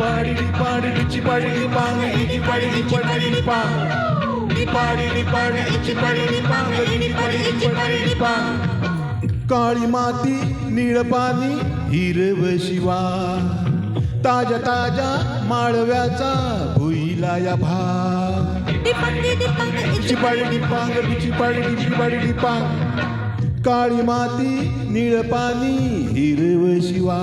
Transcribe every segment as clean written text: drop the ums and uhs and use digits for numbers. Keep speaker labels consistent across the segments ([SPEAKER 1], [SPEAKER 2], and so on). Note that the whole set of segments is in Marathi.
[SPEAKER 1] Dipari dipari dipari dipang dipari dipari dipang dipari dipari dipari dipang dipari dipari dipang काळी माती निळ पाणी हिरव शिवा ताजा ताजा माळव्याचा भुईला या भाग चिपाडी डिपांग चिपाडी चिपाडी डिपांग काळी माती निळ पाणी हिरव शिवा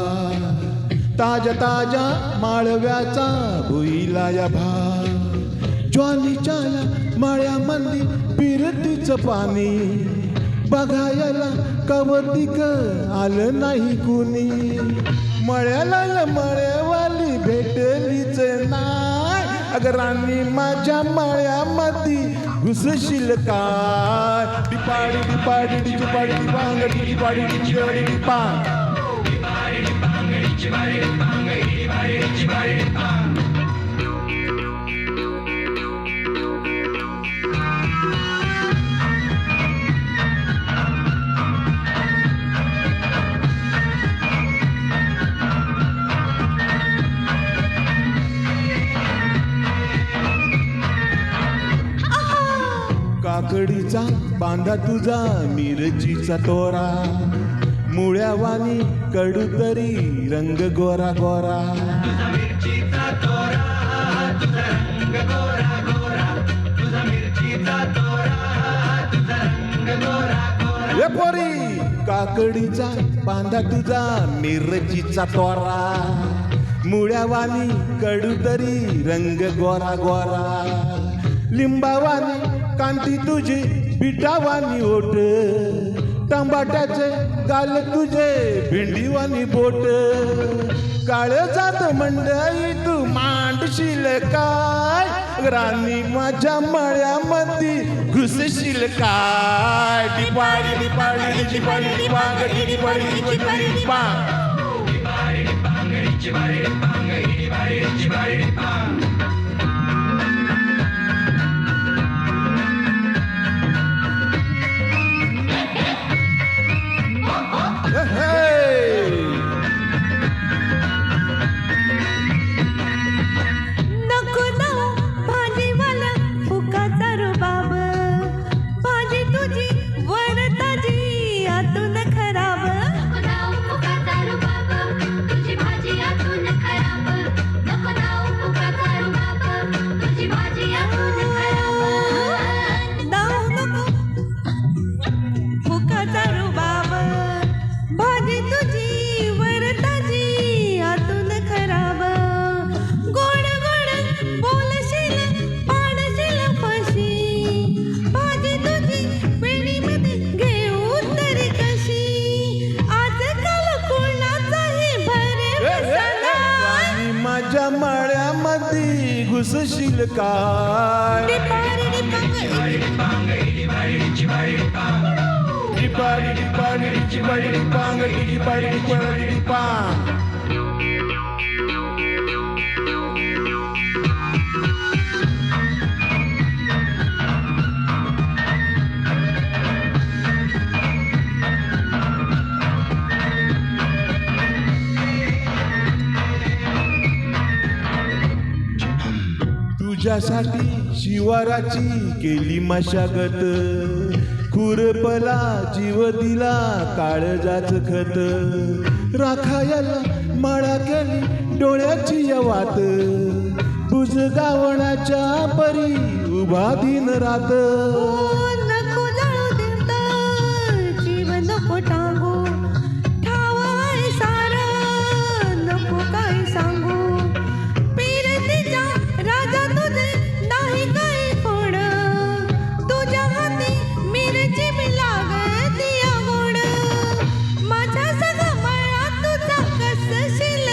[SPEAKER 1] ताजा ताजा माळव्याचा भुईला या भाग ज्वालीच्या माळ्यामंदी पिरतीचं पाणी बघायला कवतिक आलं नाही कुणी मळ्याला मळ्यावाली भेटलीच नाय अगर राणी माझ्या मळ्यामध्ये घुसशील काय डिपाडी डिपाडी डिपाडी डिपांग डिपाडी डिपाडी डिपांग काकडीचा बांधा तुझा मिरचीचा तोरा मुळ्यावानी कडू तरी रंग गोरा गोरा
[SPEAKER 2] तुझा मिरचीचा तोरा तुझा रंग गोरा गोरा तुझा मिरचीचा तोरा तुझा रंग गोरा गोरा
[SPEAKER 1] ए पोरी काकडीचा बांधा तुझा मिरचीचा तोरा मुळ्यावानी कडू तरी रंग गोरा गोरा लिंबावानी कांती तुझी पिठावानी ओट टमाट्याचे गाल तुझे भेंडीवानी बोट काळ जात मंडई तू मांडशील काय राणी माझ्या मळ्यामध्ये घुसशील काय डिपाडी डिपाडी डिपाडी डिपांग डिपाडी डिपाडी डिपांग
[SPEAKER 3] नको ना भाजीवाला फुकाचा रुबाब भाजी तुझी वर ताजी आतून खराब
[SPEAKER 4] नको नाव फुकाचा रुबाब तुझी भाजी आतून खराब नको नाव फुकाचा रुबाब तुझी भाजी आतून खराब
[SPEAKER 3] नाव नको फुकाचा रुबाब भाजी तुझी वर ताजी आतून खराब गोड गोड बोलशील पाडशील फशी भाजी तुझी पेणीमध्ये घेऊन तरी कशी आजकाल कोणाचाही भरे
[SPEAKER 1] राणी माझ्या मळ्यामध्ये घुसशील काय
[SPEAKER 3] डिपारी
[SPEAKER 1] डिपाडी डिपाडी डिपाडी डिपांग डिपाडी डिपाडी डिपांग तुझ्यासाठी शिवाराची केली मशागत खुरपला जीव दिला काळजाच खत राखायला माळा केली डोळ्याची यवात बुजगावण्याच्या परी उभा दिन रात
[SPEAKER 3] नको जाळू देत जीव नको टांगू ठावाय सारं नको काय सांगू पिरतीच्या राजा तुझे नाही काय कोण तुझ्या हाती मिरची बी लागती गोड माझ्या सगळं मळा तुझा कसशील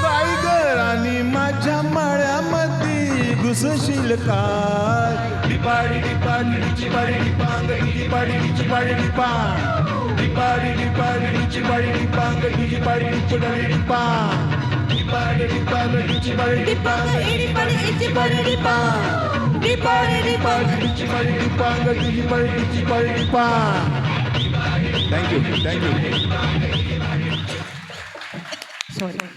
[SPEAKER 1] बाई ग राणी माझ्या मळ्यामध्ये घुसशील काय डिपाडी डिपाडी डिपाडी डिपांग डिपाडी डिपाडी डिपांग डिपाडी डिपाडी डिपाडी डिपांग डिपाडी डिपाडी डिपांग डिपाडी डिपाडी डिपाडी डिपांग डिपाडी डिपाडी डिपांग डिपाडी डिपाडी डिपाडी डिपांग डिपाडी डिपाडी डिपांग थँक्यू
[SPEAKER 3] सॉरी